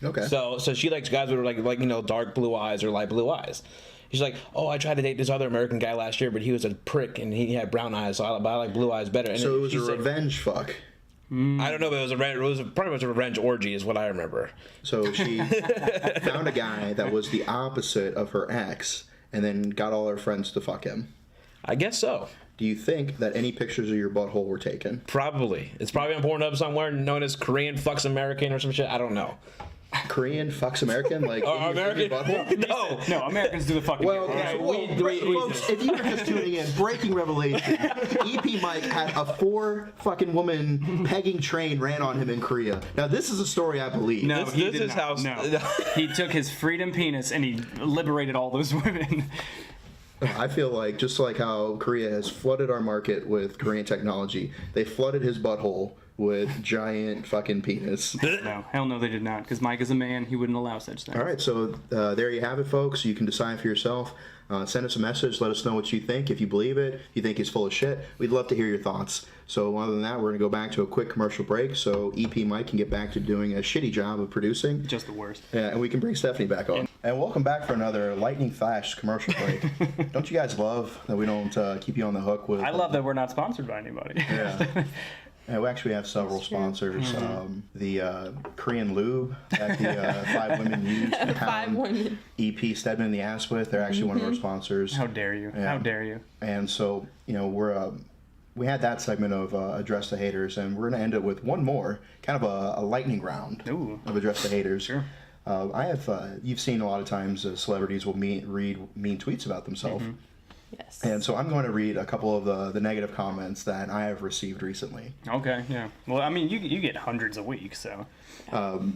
[SPEAKER 1] Okay.
[SPEAKER 4] So she likes guys with like you know dark blue eyes or light blue eyes. She's like, oh, I tried to date this other American guy last year, but he was a prick and he had brown eyes, so I like blue eyes better. And
[SPEAKER 1] So it was
[SPEAKER 4] she
[SPEAKER 1] a
[SPEAKER 4] said-
[SPEAKER 1] revenge fuck.
[SPEAKER 4] I don't know, but it was pretty much a revenge orgy, is what I remember.
[SPEAKER 1] So she found a guy that was the opposite of her ex, and then got all her friends to fuck him.
[SPEAKER 4] I guess so.
[SPEAKER 1] Do you think that any pictures of your butthole were taken?
[SPEAKER 4] Probably. It's probably on Pornhub somewhere, known as Korean fucks American or some shit. I don't know.
[SPEAKER 1] Korean fucks American? Like in your
[SPEAKER 4] American?
[SPEAKER 1] butthole?
[SPEAKER 4] No.
[SPEAKER 2] no, Americans do the fucking.
[SPEAKER 1] Well,
[SPEAKER 2] game.
[SPEAKER 1] okay,
[SPEAKER 2] Right,
[SPEAKER 1] folks, if you were just tuning in, breaking revelation. EP Mike had a 4 fucking woman pegging train ran on him in Korea. Now this is a story I believe.
[SPEAKER 2] No,
[SPEAKER 4] This-
[SPEAKER 2] he
[SPEAKER 4] this
[SPEAKER 2] did
[SPEAKER 4] is
[SPEAKER 2] not.
[SPEAKER 4] how-
[SPEAKER 2] No, he took his freedom penis and he liberated all those women.
[SPEAKER 1] I feel like just like how Korea has flooded our market with Korean technology, they flooded his butthole with giant fucking penis.
[SPEAKER 2] No, hell no, they did not. Because Mike is a man; he wouldn't allow such things.
[SPEAKER 1] All right, so there you have it, folks. You can decide for yourself. Send us a message. Let us know what you think. If you believe it, if you think he's full of shit, we'd love to hear your thoughts. So other than that, we're going to go back to a quick commercial break so EP Mike can get back to doing a shitty job of producing.
[SPEAKER 2] Just the worst.
[SPEAKER 1] Yeah, and we can bring Stephanie back on. And welcome back for another lightning flash commercial break. Don't you guys love that we don't keep you on the hook with...
[SPEAKER 2] I love that we're not sponsored by anybody.
[SPEAKER 1] Yeah. Yeah, we actually have several sponsors. The Korean lube that the 5 women use to
[SPEAKER 3] 5
[SPEAKER 1] pound
[SPEAKER 3] women.
[SPEAKER 1] EP Stedman in the ass with. They're actually one of our sponsors.
[SPEAKER 2] How dare you?
[SPEAKER 1] Yeah.
[SPEAKER 2] How dare you?
[SPEAKER 1] And so, you know, we had that segment of Address the Haters, and we're going to end it with one more, kind of a lightning round
[SPEAKER 2] Ooh.
[SPEAKER 1] of Address the Haters.
[SPEAKER 2] Sure.
[SPEAKER 1] You've seen a lot of times celebrities will read mean tweets about themselves.
[SPEAKER 3] Yes.
[SPEAKER 1] And so I'm going to read a couple of the negative comments that I have received recently.
[SPEAKER 2] Okay, yeah. Well, I mean, you get hundreds a week, so.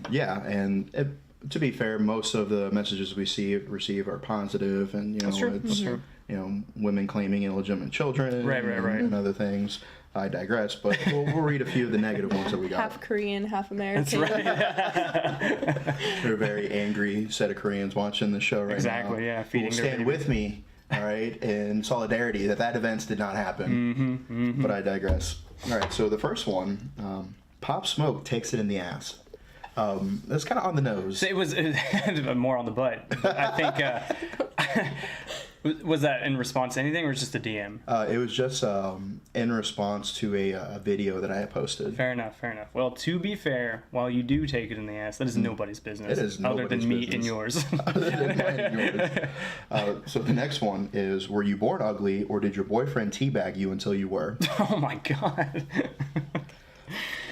[SPEAKER 1] Yeah, and to be fair, most of the messages we receive are positive, and you know, it's you know, women claiming illegitimate children,
[SPEAKER 2] Right.
[SPEAKER 1] and other things. I digress, but we'll read a few of the negative ones that we got.
[SPEAKER 3] Half Korean, half American.
[SPEAKER 2] That's right.
[SPEAKER 1] They're a very angry set of Koreans watching the show right now.
[SPEAKER 2] Exactly, yeah,
[SPEAKER 1] Who
[SPEAKER 2] feeding
[SPEAKER 1] will
[SPEAKER 2] their
[SPEAKER 1] stand
[SPEAKER 2] babies.
[SPEAKER 1] with me, all right, in solidarity that events did not happen. But I digress. All right, so the first one, Pop Smoke takes it in the ass. That's kind of on the nose.
[SPEAKER 2] It was more on the butt. I think. Was that in response to anything, or just a DM?
[SPEAKER 1] It was just in response to a video that I had posted.
[SPEAKER 2] Fair enough. Well, to be fair, while you do take it in the ass, that is nobody's business.
[SPEAKER 1] It is
[SPEAKER 2] other
[SPEAKER 1] nobody's
[SPEAKER 2] than me
[SPEAKER 1] business.
[SPEAKER 2] and yours.
[SPEAKER 1] Other than mine and yours. So the next one is, were you born ugly, or did your boyfriend teabag you until you were?
[SPEAKER 2] Oh my god.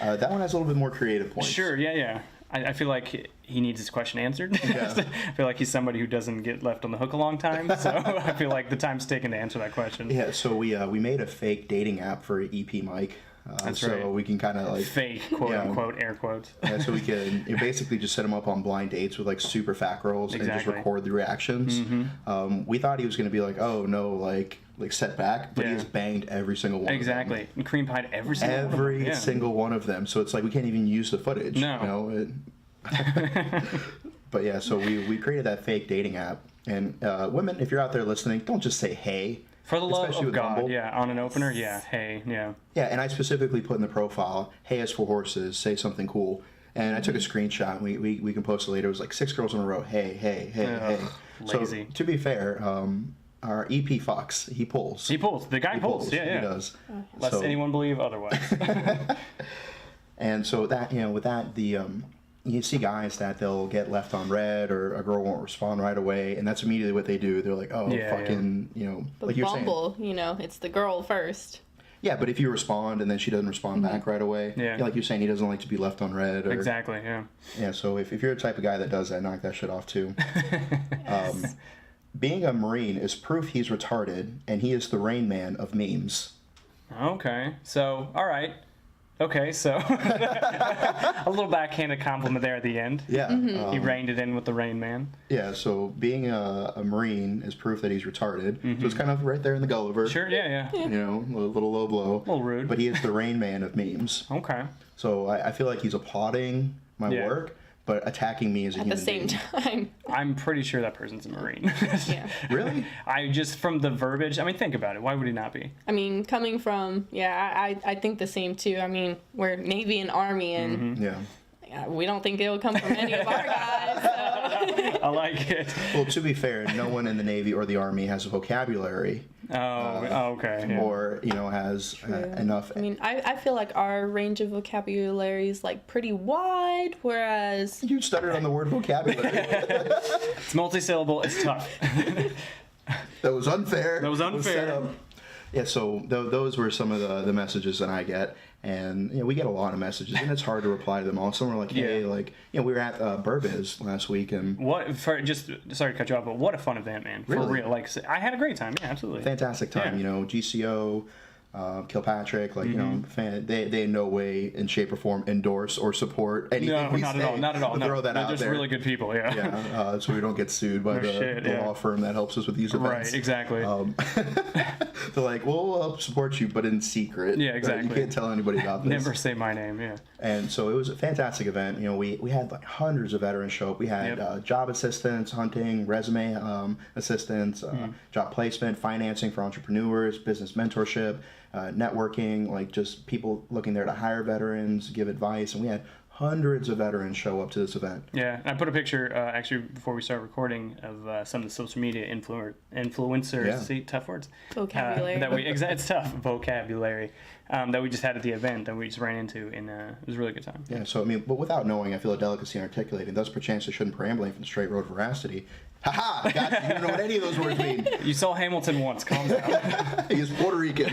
[SPEAKER 1] That one has a little bit more creative points.
[SPEAKER 2] Sure. Yeah. I feel like he needs his question answered.
[SPEAKER 1] Yeah.
[SPEAKER 2] I feel like he's somebody who doesn't get left on the hook a long time. So I feel like the time's taken to answer that question.
[SPEAKER 1] Yeah, so we made a fake dating app for EP Mike.
[SPEAKER 2] That's
[SPEAKER 1] so
[SPEAKER 2] right.
[SPEAKER 1] we can kind of like
[SPEAKER 2] Fake, quote
[SPEAKER 1] Yeah.
[SPEAKER 2] unquote, air quotes.
[SPEAKER 1] Yeah, so we can basically just set him up on blind dates with like super fat girls and just
[SPEAKER 2] Exactly.
[SPEAKER 1] record the reactions. We thought he was going to be like, oh no, like set back, but he
[SPEAKER 2] Yeah.
[SPEAKER 1] has banged every single one.
[SPEAKER 2] Exactly. And cream pied every single one of them.
[SPEAKER 1] Every
[SPEAKER 2] Yeah.
[SPEAKER 1] single one of them. So it's like we can't even use the footage.
[SPEAKER 2] No.
[SPEAKER 1] You know? But yeah, so we created that fake dating app. And women, if you're out there listening, don't just say hey.
[SPEAKER 2] For the love
[SPEAKER 1] Especially
[SPEAKER 2] of
[SPEAKER 1] with
[SPEAKER 2] God,
[SPEAKER 1] Bumble.
[SPEAKER 2] yeah, on an opener, yeah, hey, yeah.
[SPEAKER 1] Yeah, and I specifically put in the profile, hey is for horses, say something cool. And I took a screenshot, and we can post it later. It was like 6 girls in a row, hey.
[SPEAKER 2] Ugh, lazy.
[SPEAKER 1] So, to be fair, our EP Fox, he pulls.
[SPEAKER 2] He pulls. The guy
[SPEAKER 1] He
[SPEAKER 2] pulls. Yeah.
[SPEAKER 1] He does.
[SPEAKER 2] Lest
[SPEAKER 1] So-
[SPEAKER 2] anyone believe otherwise.
[SPEAKER 1] And so that, you know, with that, you see guys that they'll get left on red, or a girl won't respond right away, and that's immediately what they do. They're like, oh,
[SPEAKER 2] Yeah,
[SPEAKER 1] fucking, you know,
[SPEAKER 3] But
[SPEAKER 1] like you're saying.
[SPEAKER 3] Bumble, you know, it's the girl first.
[SPEAKER 1] Yeah, but if you respond and then she doesn't respond back right away,
[SPEAKER 2] Yeah.
[SPEAKER 1] like you're saying, he doesn't like to be left on red. Or,
[SPEAKER 2] Exactly, yeah.
[SPEAKER 1] Yeah, so if you're the type of guy that does that, knock that shit off too. Being a Marine is proof he's retarded, and he is the Rain Man of memes.
[SPEAKER 2] Okay, so, all right. Okay, so a little backhanded compliment there at the end.
[SPEAKER 1] Yeah.
[SPEAKER 2] He reined it in with the Rain Man.
[SPEAKER 1] Yeah, so being a Marine is proof that he's retarded. So it's kind of right there in the Gulliver.
[SPEAKER 2] Sure, yeah.
[SPEAKER 1] You know, a little low blow. A
[SPEAKER 2] little rude.
[SPEAKER 1] But he is the Rain Man of memes.
[SPEAKER 2] Okay.
[SPEAKER 1] So I feel like he's applauding my
[SPEAKER 2] Yeah.
[SPEAKER 1] work, but attacking me as a
[SPEAKER 3] At
[SPEAKER 1] human
[SPEAKER 3] the same
[SPEAKER 1] being.
[SPEAKER 3] time.
[SPEAKER 2] I'm pretty sure that person's a Marine.
[SPEAKER 3] Yeah.
[SPEAKER 1] Really?
[SPEAKER 2] I just, from the verbiage, I mean, think about it. Why would he not be?
[SPEAKER 3] I mean, coming from, I think the same too. I mean, we're Navy and Army, and
[SPEAKER 1] Yeah.
[SPEAKER 3] we don't think it'll come from any of our guys. So.
[SPEAKER 2] I like it.
[SPEAKER 1] Well, to be fair, no one in the Navy or the Army has a vocabulary
[SPEAKER 2] Okay. Yeah.
[SPEAKER 1] or, you know, has enough.
[SPEAKER 3] I mean, I feel like our range of vocabulary is like pretty wide, whereas
[SPEAKER 1] You stuttered on the word vocabulary.
[SPEAKER 2] It's multi-syllable. It's tough.
[SPEAKER 1] That was unfair.
[SPEAKER 2] That was
[SPEAKER 1] set
[SPEAKER 2] unfair.
[SPEAKER 1] up. Yeah, so those were some of the messages that I get, and you know, we get a lot of messages, and it's hard to reply to them all. Some are like, hey,
[SPEAKER 2] Yeah.
[SPEAKER 1] like, you know, we were at Burbiz last week, and
[SPEAKER 2] Sorry to cut you off, but what a fun event, man. For
[SPEAKER 1] Really?
[SPEAKER 2] real. Like, I had a great time. Yeah, absolutely.
[SPEAKER 1] fantastic time.
[SPEAKER 2] Yeah.
[SPEAKER 1] You know, GCO, Kilpatrick, like, you know, they in no way, in shape or form endorse or support anything.
[SPEAKER 2] No,
[SPEAKER 1] we
[SPEAKER 2] not
[SPEAKER 1] say.
[SPEAKER 2] at all. Not at all.
[SPEAKER 1] We'll
[SPEAKER 2] No,
[SPEAKER 1] throw that
[SPEAKER 2] they're
[SPEAKER 1] out
[SPEAKER 2] just
[SPEAKER 1] there.
[SPEAKER 2] really good people. Yeah.
[SPEAKER 1] Yeah, so we don't get sued by
[SPEAKER 2] No
[SPEAKER 1] the
[SPEAKER 2] shit, yeah.
[SPEAKER 1] law firm that helps us with these events.
[SPEAKER 2] Right. Exactly.
[SPEAKER 1] They're like, well, we'll help support you, but in secret.
[SPEAKER 2] Yeah,
[SPEAKER 1] You
[SPEAKER 2] exactly.
[SPEAKER 1] can't tell anybody about this.
[SPEAKER 2] Never say my name. Yeah.
[SPEAKER 1] And so it was a fantastic event. You know, we had like hundreds of veterans show up. We had
[SPEAKER 2] Yep.
[SPEAKER 1] job assistants, hunting, resume assistants, job placement, financing for entrepreneurs, business mentorship, networking, like just people looking there to hire veterans, give advice. And we had hundreds of veterans show up to this event.
[SPEAKER 2] Yeah, I put a picture actually before we start recording of some of the social media influencers.
[SPEAKER 1] Yeah.
[SPEAKER 2] See, tough words.
[SPEAKER 3] Vocabulary.
[SPEAKER 2] It's tough vocabulary that we just had at the event that we just ran into, and it was a really good time.
[SPEAKER 1] Yeah, so I mean, but without knowing, I feel a delicacy in articulating, thus perchance I shouldn't perambulate from the straight road of veracity. Haha! Got you. You don't know what any of those words mean.
[SPEAKER 2] You saw Hamilton once. Calm down.
[SPEAKER 1] He's Puerto Rican,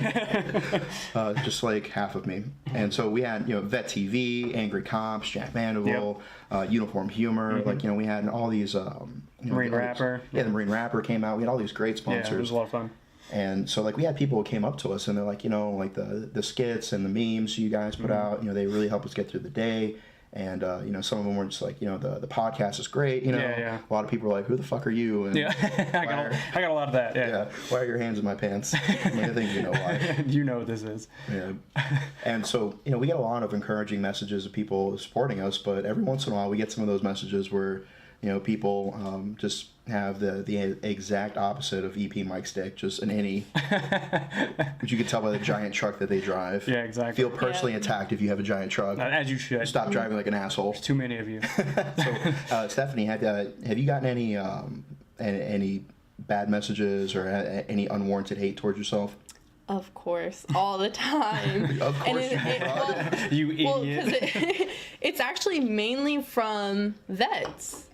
[SPEAKER 1] just like half of me. And so we had, you know, Vet TV, Angry Cops, Jack Mandeville, Uniform Humor. Like, you know, we had all these. You know,
[SPEAKER 2] Marine
[SPEAKER 1] all these-
[SPEAKER 2] Rapper.
[SPEAKER 1] Yeah, the Marine Rapper came out. We had all these great
[SPEAKER 2] Yeah, it was
[SPEAKER 1] sponsors.
[SPEAKER 2] a lot of fun.
[SPEAKER 1] And so like we had people who came up to us and they're like, like the skits and the memes you guys put out, they really help us get through the day. And some of them were just like, the podcast is great.
[SPEAKER 2] Yeah.
[SPEAKER 1] A lot of people are like, who the fuck are you? And
[SPEAKER 2] Yeah, I got a lot of that. Yeah.
[SPEAKER 1] Why are your hands in my pants? I think you know why.
[SPEAKER 2] You know what this is.
[SPEAKER 1] Yeah. And so we get a lot of encouraging messages of people supporting us, but every once in a while we get some of those messages where people just have the exact opposite of EP Mike Stick, just an innie, which you can tell by the giant truck that they drive.
[SPEAKER 2] Yeah, exactly.
[SPEAKER 1] Feel personally attacked if you have a giant truck.
[SPEAKER 2] As you should.
[SPEAKER 1] Stop driving like an asshole.
[SPEAKER 2] There's too many of you.
[SPEAKER 1] So, Stephanie, have you gotten any bad messages or any unwarranted hate towards yourself?
[SPEAKER 3] Of course, all the time.
[SPEAKER 1] Of course
[SPEAKER 2] You idiot.
[SPEAKER 3] Well, because it's actually mainly from vets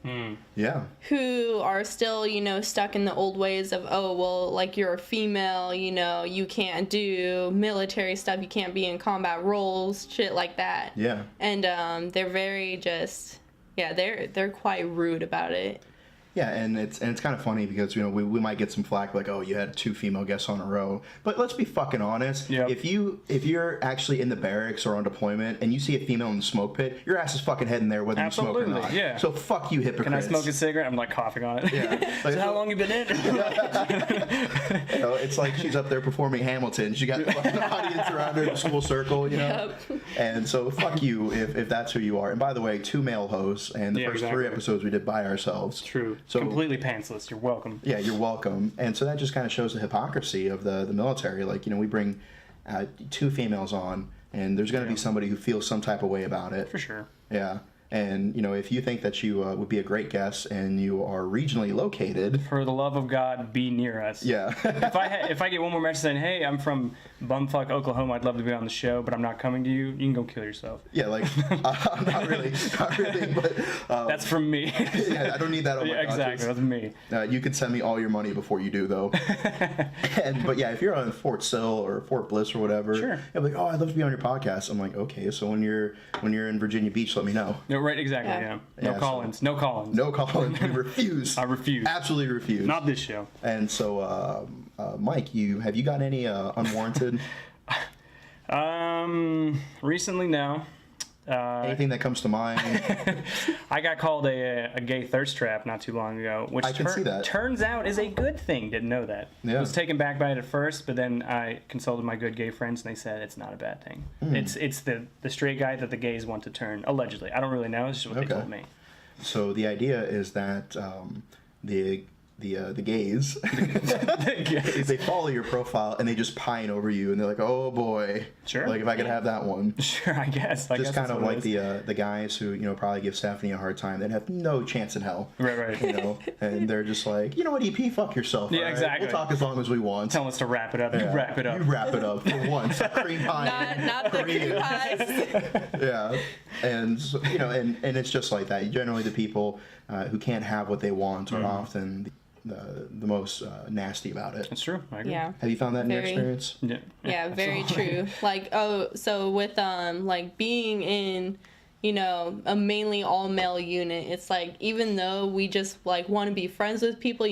[SPEAKER 1] Yeah.
[SPEAKER 3] who are still, stuck in the old ways of, oh, well, like you're a female, you can't do military stuff, you can't be in combat roles, shit like that.
[SPEAKER 1] Yeah.
[SPEAKER 3] And they're very they're quite rude about it.
[SPEAKER 1] Yeah, and it's kind of funny because we might get some flack like, oh, you had 2 female guests on a row, but let's be fucking honest.
[SPEAKER 2] Yep.
[SPEAKER 1] If you're actually in the barracks or on deployment and you see a female in the smoke pit, your ass is fucking heading there whether you smoke or
[SPEAKER 2] Absolutely,
[SPEAKER 1] not.
[SPEAKER 2] yeah.
[SPEAKER 1] So fuck you, hypocrites.
[SPEAKER 2] Can I smoke a cigarette? I'm like coughing on it.
[SPEAKER 1] Yeah. Like,
[SPEAKER 2] So how long you been in?
[SPEAKER 1] it's like she's up there performing Hamilton. She got the fucking audience around her in a school circle,
[SPEAKER 3] Yep.
[SPEAKER 1] And so fuck you if that's who you are. And by the way, 2 male hosts, and the
[SPEAKER 2] Yeah,
[SPEAKER 1] first
[SPEAKER 2] exactly.
[SPEAKER 1] 3 episodes we did by ourselves.
[SPEAKER 2] True.
[SPEAKER 1] So
[SPEAKER 2] Completely pantsless. You're welcome.
[SPEAKER 1] yeah, you're welcome. And so that just kind of shows the hypocrisy of the military. Like, we bring 2 females on, and there's going to be somebody who feels some type of way about it.
[SPEAKER 2] For sure.
[SPEAKER 1] Yeah. And, if you think that you would be a great guest and you are regionally located.
[SPEAKER 2] For the love of God, be near us.
[SPEAKER 1] Yeah.
[SPEAKER 2] If I get one more message saying, hey, I'm from bumfuck Oklahoma, I'd love to be on the show, but I'm not coming to you, you can go kill yourself.
[SPEAKER 1] Yeah, like, not really, but...
[SPEAKER 2] That's from me.
[SPEAKER 1] Yeah, I don't need that on my
[SPEAKER 2] Yeah, exactly. That's me.
[SPEAKER 1] You can send me all your money before you do, though. But yeah, if you're on Fort Sill or Fort Bliss or whatever,
[SPEAKER 2] Sure.
[SPEAKER 1] you're like, oh, I'd love to be on your podcast. I'm like, okay, so when you're in Virginia Beach, let me know.
[SPEAKER 2] No, right, exactly,
[SPEAKER 3] Yeah.
[SPEAKER 2] yeah. No
[SPEAKER 1] Yeah,
[SPEAKER 2] Collins. No Collins.
[SPEAKER 1] No Collins. We refuse.
[SPEAKER 2] I refuse.
[SPEAKER 1] Absolutely refuse.
[SPEAKER 2] Not this show.
[SPEAKER 1] And so, Mike, have you got any unwarranted
[SPEAKER 2] Recently, no.
[SPEAKER 1] anything that comes to mind?
[SPEAKER 2] I got called a gay thirst trap not too long ago, which
[SPEAKER 1] I can see that.
[SPEAKER 2] turns out is a good thing. Didn't know that.
[SPEAKER 1] Yeah.
[SPEAKER 2] I was taken back by it at first, but then I consulted my good gay friends, and they said it's not a bad thing. It's the straight guy that the gays want to turn, allegedly. I don't really know. It's just what they told me.
[SPEAKER 1] So the idea is that the gays, they follow your profile and they just pine over you and they're like, oh boy,
[SPEAKER 2] Sure.
[SPEAKER 1] like if I could have that one.
[SPEAKER 2] Sure, I guess.
[SPEAKER 1] Just kind of like the guys who probably give Stephanie a hard time that have no chance in hell.
[SPEAKER 2] Right.
[SPEAKER 1] And they're just like, you know what, EP, fuck yourself.
[SPEAKER 2] Yeah,
[SPEAKER 1] all right?
[SPEAKER 2] exactly.
[SPEAKER 1] We'll talk as long as we want.
[SPEAKER 2] Telling us to wrap it up.
[SPEAKER 1] Yeah.
[SPEAKER 2] You wrap it up.
[SPEAKER 1] You wrap it up for once. Cream pie.
[SPEAKER 3] Not the cream pies.
[SPEAKER 1] Yeah, and so, and it's just like that. Generally, the people who can't have what they want are often the most nasty about it.
[SPEAKER 2] That's true. I agree.
[SPEAKER 3] Yeah.
[SPEAKER 1] Have you found that in your
[SPEAKER 3] Very.
[SPEAKER 1] experience?
[SPEAKER 3] Yeah, very true. Like, so with like being in, a mainly all male unit, it's like even though we just like want to be friends with people,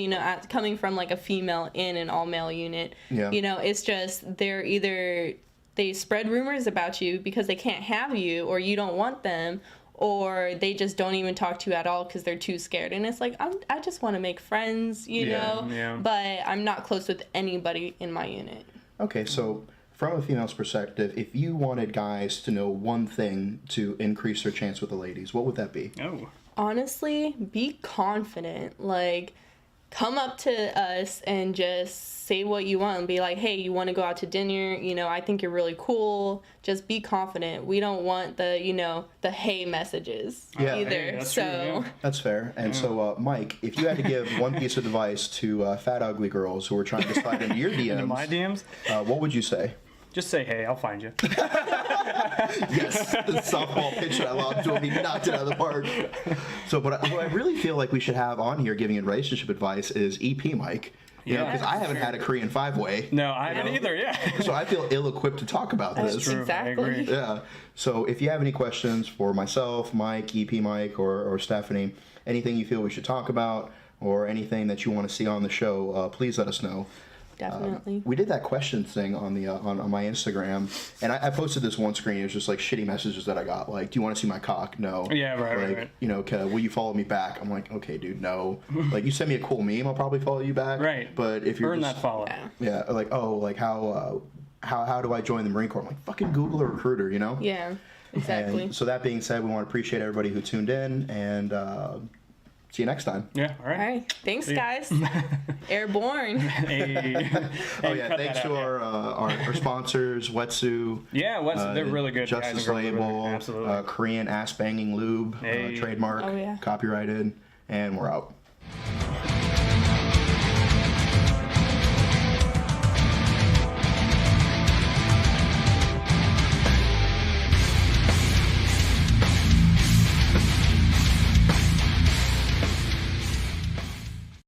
[SPEAKER 3] coming from like a female in an all male unit,
[SPEAKER 1] Yeah.
[SPEAKER 3] It's just they spread rumors about you because they can't have you or you don't want them, or they just don't even talk to you at all because they're too scared. And it's like, I just want to make friends,
[SPEAKER 2] Yeah.
[SPEAKER 3] but I'm not close with anybody in my unit.
[SPEAKER 1] Okay, so from a female's perspective, if you wanted guys to know one thing to increase their chance with the ladies, what would that be?
[SPEAKER 2] Oh.
[SPEAKER 3] Honestly, be confident. Like, come up to us and just say what you want and be like, hey, you want to go out to dinner? I think you're really cool. Just be confident. We don't want the hey messages
[SPEAKER 1] Yeah.
[SPEAKER 3] either.
[SPEAKER 2] Hey, that's
[SPEAKER 3] so,
[SPEAKER 2] true, yeah.
[SPEAKER 1] That's fair. And so, Mike, if you had to give one piece of advice to fat, ugly girls who are trying to slide into your DMs,
[SPEAKER 2] In my DMs,
[SPEAKER 1] what would you say?
[SPEAKER 2] just say hey. I'll find you.
[SPEAKER 1] Yes, the softball pitch that I lobbed to him, he knocked it out of the park. So, but what I really feel like we should have on here giving relationship advice is EP Mike.
[SPEAKER 2] Yeah.
[SPEAKER 1] Because I haven't had a Korean 5-way.
[SPEAKER 2] No, I haven't either. Yeah.
[SPEAKER 1] So I feel ill-equipped to talk about this.
[SPEAKER 2] true. I
[SPEAKER 3] exactly.
[SPEAKER 2] agree.
[SPEAKER 1] Yeah. So if you have any questions for myself, Mike, EP Mike, or Stephanie, anything you feel we should talk about, or anything that you want to see on the show, please let us know.
[SPEAKER 3] definitely.
[SPEAKER 1] We did that question thing on the on my Instagram, and I posted this one screen. It was just like shitty messages that I got, like, "Do you want to see my cock? No."
[SPEAKER 2] Yeah, right,
[SPEAKER 1] like,
[SPEAKER 2] right.
[SPEAKER 1] You know, will you follow me back? I'm like, okay, dude, no. Like, you send me a cool meme, I'll probably follow you back.
[SPEAKER 2] Right.
[SPEAKER 1] But if you're
[SPEAKER 2] Earn
[SPEAKER 1] just,
[SPEAKER 2] that follow.
[SPEAKER 1] yeah, like, oh, like how do I join the Marine Corps? I'm like, fucking Google a recruiter, you know?
[SPEAKER 3] Yeah, exactly.
[SPEAKER 1] And so that being said, we want to appreciate everybody who tuned in, and see you next time.
[SPEAKER 2] Yeah, all
[SPEAKER 3] All
[SPEAKER 2] right.
[SPEAKER 3] right. Thanks, guys. Airborne.
[SPEAKER 2] Hey.
[SPEAKER 1] Oh yeah, thanks to our sponsors, Wetsu.
[SPEAKER 2] Yeah, they're really good. guys
[SPEAKER 1] Justice
[SPEAKER 2] and girls, really
[SPEAKER 1] Label,
[SPEAKER 2] good. Absolutely.
[SPEAKER 1] Korean ass banging lube,
[SPEAKER 2] Hey.
[SPEAKER 1] trademark,
[SPEAKER 3] Oh, yeah.
[SPEAKER 1] copyrighted, and we're out.